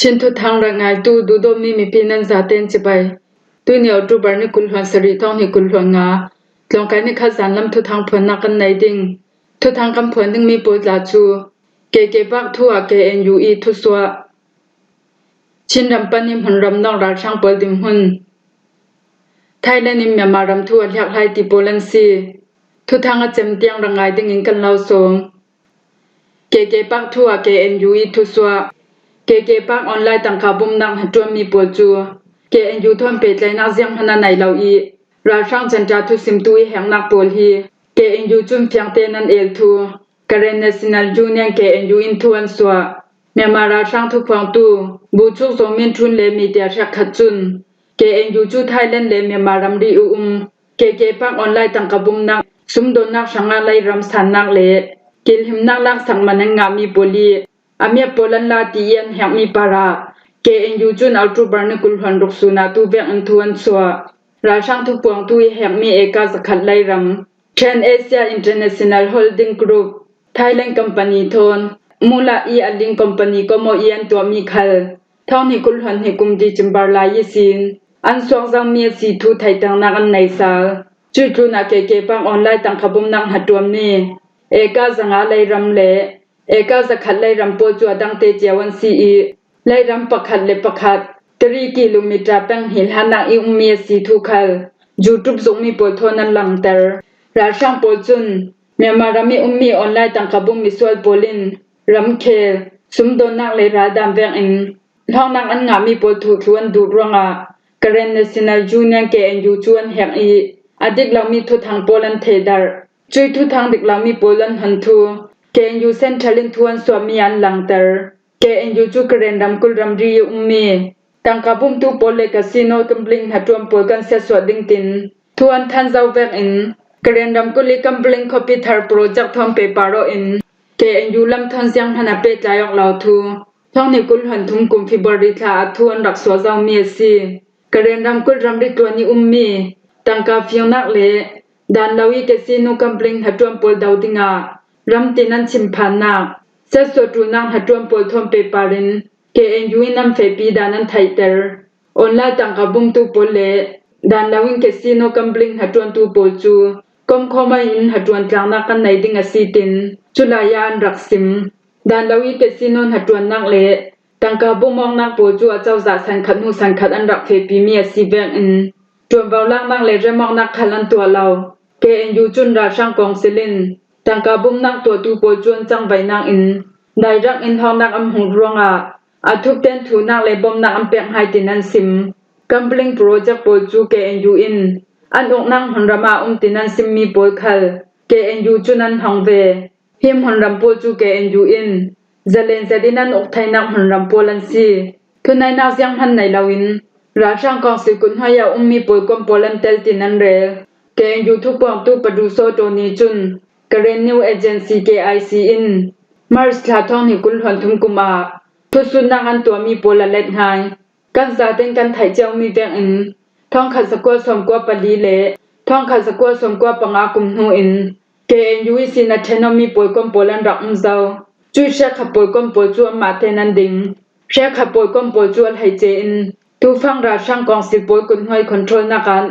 ชินทุทางระงายตูดูโดมีปีนันซาเตนจิไปตุเนียวตูบาร์นี่กุลหวนสรีทองนี่กุลหวนงาลองกายนี่ขจานลำทุทางผลนักกันไหนดิ่งทุทางกำผลนึงมีปูจาจูเกบักทั่วเกเอ็นยูอีทุสวะชินรำปันนิมหันรำนอกราช่างเปิดดิมหุนไทยและนิมยามารำทั่วหลากหลายติโปลันซีทุทางอาเจมเตียงระงายดิ่งอินกันเล่าสงเกบักทั่วเกเอ็นยูอีทุสวะเกปักออนไลน์ตังคาบุมนังหัดจวมมีปัวจูเกเอ็นยูทวนเป็ดไลนักเสียงพนันไหนเหล่าอีราช่างจันจาทุสิมตุยแห่งนักปวลฮีเกเอ็นยูจุมเพียงเตนันเอลทูกเรนเนซินัลจูเนียงเกเอ็นยูอินทวนสัวเมียมาราช่างทุกฟองตูบูชุกสมินทุนเลมีเดียชักขัดจุนเกเอ็นยูจูไทยเลนเลเมียมารัมรีอุเกปักออนไลน์ตังคาบุมนักสุมโดนนักสังอาไลรำสันนักเลกิลหิมนักลักสังมันงามีปุลีอามีโปลันลาตียันแห่งมีปาราเกเอ็นยูจุนอัลตูบาร์นกุลหันรุกสุนาตูเวอันทวนสัวราช่างทุกปวงตุยแห่งมีเอกาสขัดไลรำเทรนเอเชียอินเตอร์เนชั่นแนลโฮลดิ้งกรุ๊ปไทยแลนด์คอมพานีทนมูลอีอัลลิงคอมพานีก็โมเอียนตัวมีคัลท้องนี่กุลหันให้กุมดีจิมบาร์ลายิสินอันสวงจังมีสีทูไทยตังนักอันในซาลจุดจุนักเกปังออนไลน์ตังขบุมนักหัดตัวนี้เอกาสังอาไลรำเลเอกาสขัดไลรำโปจัวดังเตเจวันซีอีไลรำประคัดเลประคัด3 กิโลเมตรแปงหิลหันักอีอุมเมียสีทุคัลยูทูบส่งมีโปทนันลังเตอร์ราช่างโปจุนเมียมารามีอุมมีออนไลน์ตังขบุมมิสวลโปลินรำเคสุมโดนนักเลราดามแวงอินท้องนักอันงามีโปทุทวนดูรวงะกเรนเนซินัลจูเนียงเกเอ็นยูจวนแห่งอีอดิกเรามีทุทางโปลันเทดาร์จุยทุทางดิกเรามีโปลันหันทูKNU Central Tuan Swamian Langter KNU Chu Karen Ramkul Ramri Ummi Tangkabum tu Pole Casino Kambling Hatwam Polkan Seswa Dingtin Tuan Thanzau Vek in Karen Ramkul Kambling Copy Thar Project Thom Peparo in KNU Lam Thansiang Hanape Tayok Lau Thu Thong Nikul Hanthum Kum February Tha Thuan Rak Swazau Miesi Karen Ramkul Ramri Tuani Ummi Tangka Fiongnak Le Dan Lawi Casino Kambling Hatwam Pol Daudingaรำตินันชิมพันนักเซสวตูนังหัดรวมปลทอมเปปารินเกเอ็นยูนัมเฟปีดานันไทเตอร์ออนไลน์ตังกบุมตูปลเลดานลาวินเกซิโนกัมบลิงหัดรวมตูปลจูกอมคอมาอินหัดรวมจางนักกันในดิงอซีตินจุลายานรักซิมดานลาวินเกซิโนหัดรวมนักเลตังกบุมมองนักปลจูเจ้าจ่าสันขัดหูสันขัดอันรักเฟปีเมียซีเวงอินจวนเบาลังนักเลเรมองนักขัลันตัวเราเกเอ็นยูจุนราช่างกองซิลินตังกาบุมนักตัวตูโปจวนจังใบนางอินได้รักอินทองนักอำหุรวงอาทุกเต้นถูนักเลยบอมนักอำเปียงไฮตินันซิมกัมบลิงโปรเจกต์โปจูเกเอ็นยูอินอันอกนังหันรามาตินันซิมมีโปลคัลเกเอ็นยูจุนันฮังเวหิมหันรำโปจูเกเอ็นยูอินเจเลนเซดินันอกไทยนักหันรำโปลันซีทุนในนักเสียงหันในลาวินราช่างกองสิกุนหายามีโปลกอมโปลันเตลตินันเรเกเอ็นยูทุกปองตูปดูโซโตนีจุนKaren New Agency KIC in Mars Thong ni kul hon thum kuma thusun nang an to mi pola let hai kan za ten kan thai chau mi veng in thong kha sakwa som kwa pali le thong kha sakwa som kwa panga kum hu in KNU sin a thenomi pol kom polan rak zau chui sha kha pol kom pol chu ma tenan ding sha kha pol kom pol chu al hai che in tu phang ra sang kong sil pol kun hoi control na kan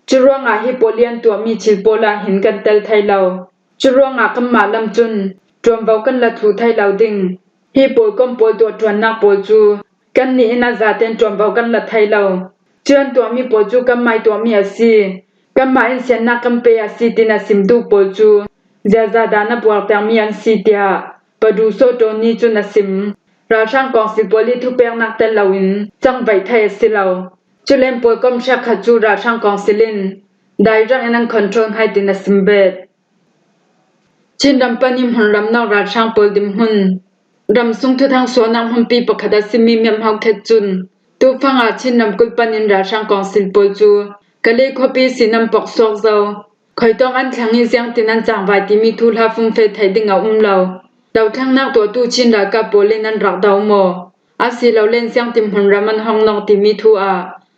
churonga hi polian to mi chil pola hin kan tel thai lau churonga kamma lam chun trom vau kan la thu thai lau ding hi pol kom pol to twan na pol chu kan ni na za ten trom vau kan la thai lau chuan to mi pol chu kam mai to mi asi kam mai sen na kam pe asi tin asim du pol chu za za dana pol tang mi an si tia padu so to ni chun asim ra sang kong si poli thu peng nak tel lawin chang vai thai si lau chulem pol kom sha kha chu ra sang kong silin dai rang anang control hai tin asim bet chin ram panim hun ram naw ra sang pol dim hun ram sung thu thang so nam hum pi pakhada simi mem hau the chun tu phanga chin ram kul panin ra sang kong sil pol chu kale khopi sinam pok sok zau khoi tong an thlangi siang tinan chang vai ti mi thu la fung fe thai dinga lo dau thang nak to tu chin ra ka polin an rak dau mo asi lo len siang tim hun raman hong nong ti mi thu a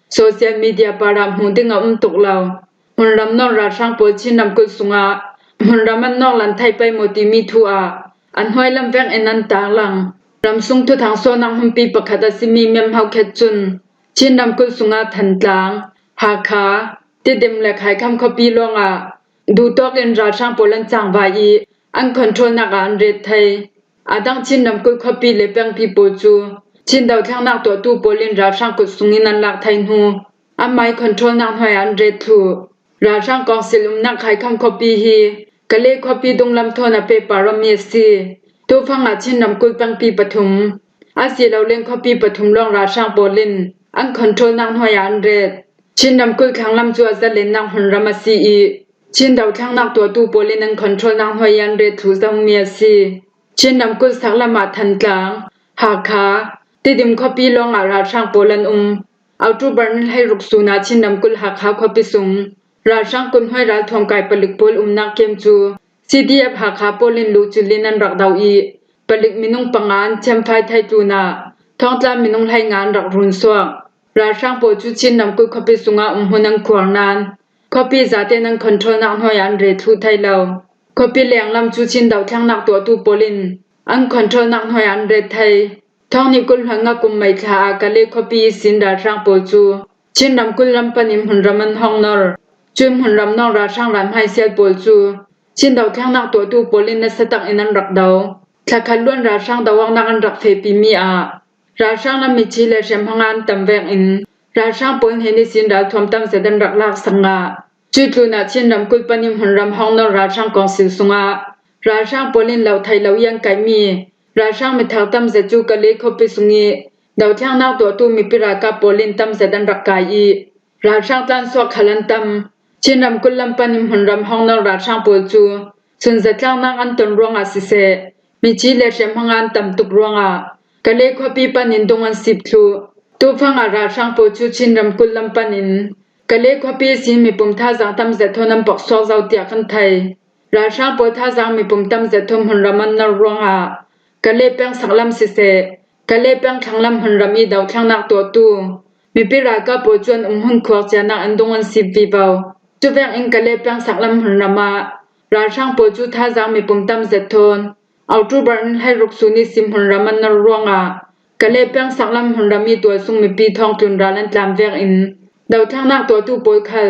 social media param hu dinga tuk law hun ram no ra sang pol chin ram kul sunga hun raman no lan thai pai mo ti mi thu a an hoi lam veng enan ta lang รำซุงทุทางโซนังหุ่มปีปะขัดสิมีเมมเฮาเขจุนชินนำกุลสุงาทันตลางหาขาติเดมและขายคำคปีลงดูตอกเอ็นราช่างโปลันจางวายีอันคอนโทรลนักอันเรทไทยอาดังชินนำกุลคปีเลเปียงปีโปจูชินดาวทางนักตัวตู้โปลินราช่างกุลสุงินันลักไทยนูอันไม่คอนโทรลนักหอยอันเรททูราช่างกองสิลุมนักขายคำคปีฮีกะเลคปีดงลำทอนาเปปารมีซีตัวฟังอาชินนำกุลปังปีปฐุมอาศัยเราเล่นคปีปฐุมลองราช่างโปลินอันคอนโทรลนักหอยอันเรทชินนำกุลขังลำจัวจะเล่นนักหุนรามาซีอีชินดาวทางนักตัวตู้โปลินอันคอนโทรลนักหอยอันเรททูซังมีซีชินนำกุลสักละมาทันกลางหาขาติดิมคปีลงราช่างโปลันเอาตู้บันให้รุกสูนาชินนำกุลหักขาคปีสุงราช่างกุลห้อยราทองไก่ปลิกโปลนักเกมจูCDF หักขาโปลินลูจุลินันรักดาวอีปลิกมินุงปังงานแชมไฟไทยจูนาท้องตลามินุงไทยงานรักรุนสวงราช่างโปจูชินนำกุลคปีสุงาหุนังขวางนานคปีจาเตนังคอนโทรลนักหอยอันเรทูไทยเลาคปีเลียงลำจูชินดาวทางนักตัวตู้โปลินอันคอนโทรลนักหอยอันเรไทยท้องนิกุลหังกุมไม่ขาอากาเลคปีสินราช่างโปจูชินนำกุลลำปนิมหุนรามันห้องนอร์จุมหุนรำนองราช่างรำไฮเซียโปจูชินดาวทางนักตัวตู้โปลินนสตักอินันรักดาวคลาคันล้วนราช่างดาวังนักอันรักเฟปีมีราช่างลำมิชิเลเชมพังอันตัมเวงอินราช่างปนเฮนิสินดาวทวมตัมเสดันรักลักสังาจุดลุนาชินรำกุลปนิมหุนรำห้องนอราช่างกองสิลสุงาราช่างโปลินเหล่าไทยเหล่ายังไกมีราช่างมิทางตัมเสจูกะเลคบไปสุงีดาวทางนักตัวตู้มีปิรากาโปลินตัมเสดันรักกายราช่างตันสวกขลันตัมชินรำกุลลำปนิมหุนรำห้องนอราช่างโปจูส่วนจะจ้างนักอันตนรวงสิเสมีชีเลเชมพังอันตัมตุกรวงกะเลคปีปนินดงอันสิบทูตูฟังราช่างโปจูชินรำกุลลำปนินกะเลคปีสิมีปุ่มท่าจังตัมเสทนัมปกซอเจ้าเตียกันไทยราช่างโปท่าจังมีปุ่มตัมเสทมหุนรำมันนรวงกะเลเปียงสักลำสิเสกะเลเปียงขังลำหุนรำมีดาวขังนักตัวตู้มีปิรากาโปจวนหุนขวกเจนักอันดงอันสิบวิบาวจุเวงอิงกะเลเปียงสักลำหุนรำราช่างโปจูท่าจังมีปุ่มตัมเสทนเอาตู้บันให้รุกสุนิสิมหุนรามันนรวงกะเลเปียงสักลำหุนรามีตัวซุงมีปีทองตุนราลันตามเวงอินดาวทางนักตัวตู้โปยคัล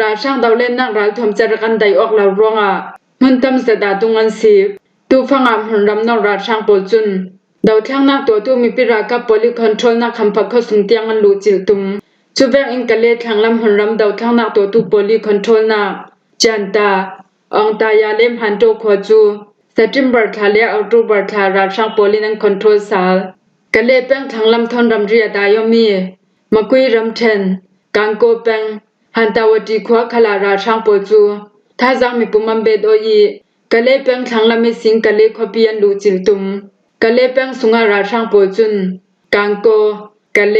ราช่างดาวเล่นนักราทอมจรกันไดออกลารวงหุนตัมเสดาตุงันสิบตู้ฟังหุนรำนราช่างโปจุนดาวทางนักตัวตู้มีปิรากาโปลิคอนโทรลนักคำพักเขาสุงเตียงอันลูจิลตุมจุเวงอิงกะเลทางลำหุนรำดาวทางนักตัวตู้โปลิคอนโทรลนักจันตาองตายาเลมฮันโตขวจูSeptember ทะเลออกตูเบอร์ทาราช่างโปลินันคอนโทรลซาลกะเลเป้งทางลำทนรำเรียดายมีมะกุยรำเทนกังโกเป้งหันตาวดีขวาขลาราช่างโปจูท่าจังมีปุมัมเบดโอยีกะเลเป้งทางลำมีสิงกะเลขบียันลูจิลตุมกะเลเป้งสุงาราช่างโปจุนกังโกกะเล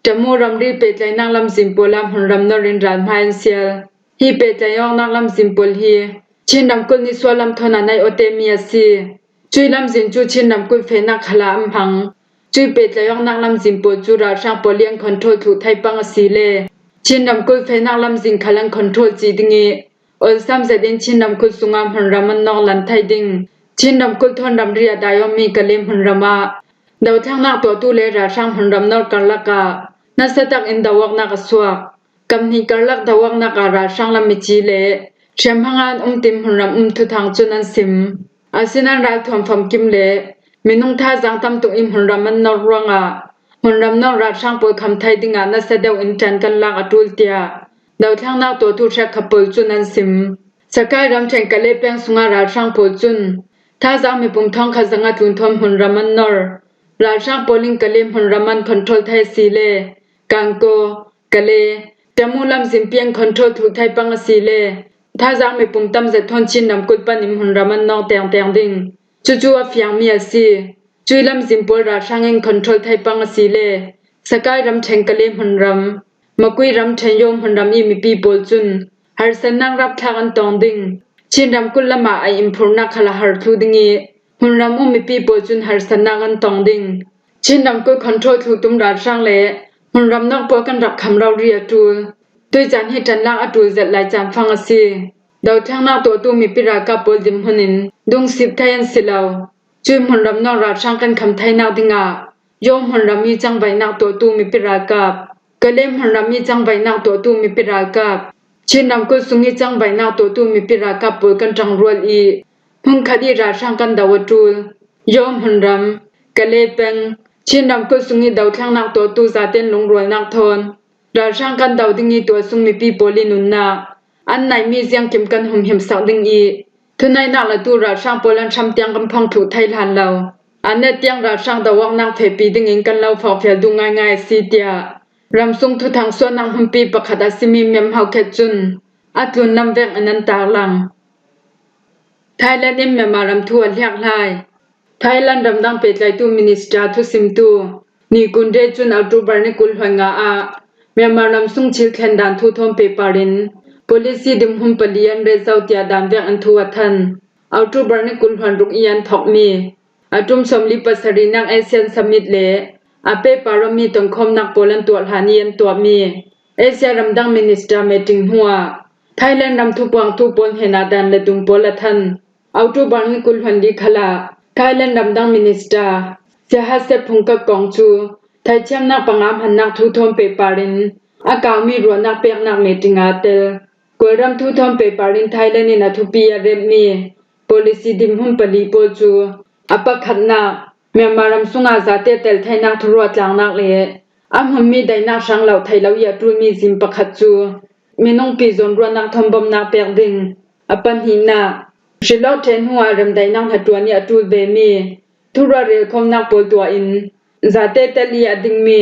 จมูรำรีเปใจนางลำสิมโปลำหุนรำนรินรานไฮนเซียลฮีเปใจยองนางลำสิมโปลฮีชินนำกุลนิสวาลำทนาในโอเตมียซีจุยลำสินจูชินนำกุลเฟนักขลามพังจุยเปตยองนักลำสินโปจูราช่างโปเลียงคอนโทรลถูไทยปังสีเลชินนำกุลเฟนักลำสินขลังคอนโทรลจีดิงีอลซัมเซดินชินนำกุลสุงามหันรามันนองลันไทยดิงชินนำกุลทอนรำเรียดายอมีกะเลมหันรามาดาวทางนักตัวตู้เลราช่างหันรำนอกันละกานัสตักอินดาวักนักสวกกำนิกันลักดาวักนักราช่างลำมิจีเลเชื่อมพังอันติมหุนรำทุทางจุนันสิมอาศินันรักทวมฟอมกิมเลมินุงท่าจังตำตุอิมหุนรำมันนรวงหุนรำนราช่างปวยคำไทยดิงานัสเดวอินจันกันลักอตุลเตียดาวทางนักตัวทุเรศขับปวยจุนันสิมสกายรำเชงกะเลเปียงสุงาราช่างปวยจุนท่าจังมีปุ่มทองขจังตุนทอมหุนรำมันนรราช่างปวยลิงกะเลมหุนรำมันคอนโทรลไทยสีเลกังโกกะเลจมูลำสิมเปียงคอนโทรลถูไทยปังสีเลท่าจังมีปุ่มตั้มเสทอนชินนำกุลปนิมหุนรามันนองแตงแตงดิงจู่ๆฟียงมีสีจุยลำสิมปวราช่างเองคอนโทรลไทยปังสีเลสกายรำเชงกะเลหุนรำมะกุยรำเชงยมหุนรำอีมีปีโปลจุนฮาร์เซนนังรับทางอันตองดิงชินรำกุลละมาไออิมพูนักขลาฮาร์ทูดิงีหุนรำมีปีโปลจุนฮาร์เซนนังอันตองดิงชินรำกุลคอนโทรลถูตุมราช่างเลหุนรำนักปวกันรับคำเราเรียตูด้วยจันให้จันลักอตูเจ็ดหลายจันฟังสีดาวทางนักตัวตู้มีปิรากาโปลดิมหุนินดงสิบไทยันสิลาว จุมหันรำนอกราช่างกันคำไทยนักดิงะยมหันรำมีจังใบนักตัวตู้มีปิรากับกะเล่มหันรำมีจังใบนักตัวตู้มีปิรากับชินนำกุสุงิจังใบนักตัวตู้มีปิรากับปุยกันจังรวลอีพุงคดีราช่างกันดาวจูลยมหันรำกะเล่เป็งชินนำกุสุงิดาวทางนักตัวตู้ซาเต้นลงรวยนักทนราช่างกันดาวดิงีตัวสุงมีปีโปลินุนนาอันไหนมีเสียงเข็มกันหุ่มเห็มสาวดิงอีทุนในนักละตูราช่างโปลันชำเตียงกำพังถูไทยลานเราอันเนเตียงราช่างตะวักนักเทปีดิงอิงกันเราฝากเฟียดูง่ายๆสีเตียรำทรงทุทางส่วนนางหุ่มปีประคัดอาซิมีเมียมเฮาแคจุนอัดลุนนำแวกอนันตาลังไทยแลนด์เอ็มเมียมารำทวนเรียกลายไทยแลนด์รำดังเป็ดไลตูมินิสตราทุสิมตูนี่กุนเรจุนอัลตูบาร์นิกุลหงาอาเมียมารำทรงชิลแคนดานทุทอมเปปารินpolisi dim hum palian result ya dam vek an thu athan october ni kul han ruk ian thok mi atum somli pasari nang asian summit le ape parami tong khom nak polan tol hanian to mi asia ramdang minister meeting huwa thailand ram thu pang thu pon hena dan le tung pol athan october ni kul han li khala thailand ramdang minister jahase phungka kongchu thai cham nak pangam han nak thu thom pe parin akami ro nak pek nak meeting atel Koram thu thom pe parin Thailand in athupia remmi policy dim hum pali po chu apa khatna Myanmaram sunga zate tel thainak thuro tlang nak le am hummi dainak sang lau thailau ya tu mi zim pakhat chu minong pi zon ro nak thombom nak pek ding apan hina shilo then huwa ram dainak hatwani atul be mi thura rel khom nak pol tua in zate teli ading mi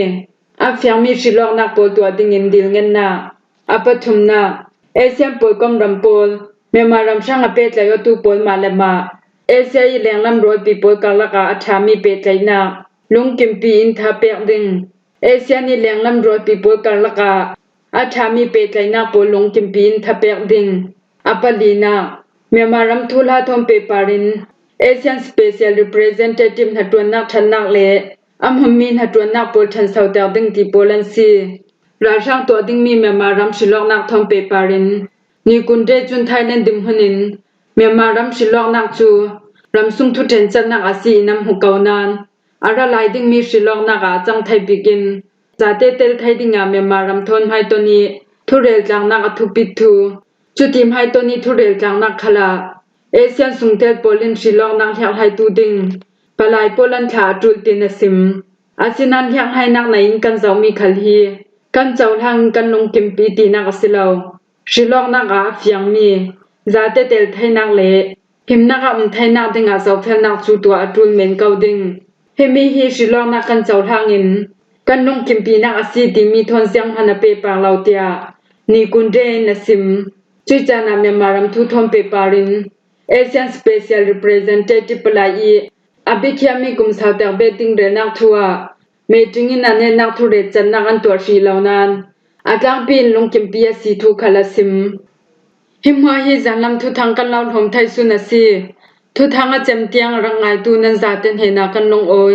a fyang mi shilo nak pol tua ding in dil ngen na apathum na Asian pol kom rampol Myanmaram sang apet la yo tu pol malama Asia i lenglam roi people kalaka athami pet laina lungkim pi in tha pek ding Asia ni lenglam roi people kalaka athami pet laina pol lungkim pi in tha pek ding apalina Myanmaram thula thom pe parin Asian special representative hatwan nak thanak le amhummin hatwan nak pol than sauta ding ti polan si Rashang to ding mi Myanmaram shilok nak thom pe parin ni kunde chun Thailand dim hunin Myanmaram shilok nak chu ramsung thu ten chan nak asi nam hu kaunan ara lai ding mi shilok nak a chang thai bikin jate tel thai dinga Myanmaram thon hai to ni thurel chang nak athu pithu chu tim hai to ni thurel chang nak khala Asian sungtel polin shilok nak hyak hai tu ding palai polan tha tul tin asim asinan hyak hai nak nain kan zaw mi khal hi kan chawhang kan long kimpi ti nak asilaw shilok nak a fyang mi zate tel thainak le himnak am thainak dinga zawphel nak chu to atul men kauding hemi hi shilok nak kan chawhang in kan long kimpi nak asi ti mi thon siang hana pe pang lautia ni kunde nasim chuchana Myanmaram thu thom pe parin Asian special representative palai abikhyami kum sautak beting re nak thua meeting in ane nak thu re chan nak an to ri launan atlang pin lungkim pia si thu khalasim himwa hi zanlam thu thang kan laun hom thai sunasi thu thanga chem tiang rangai tu nan zaten hena kan long oi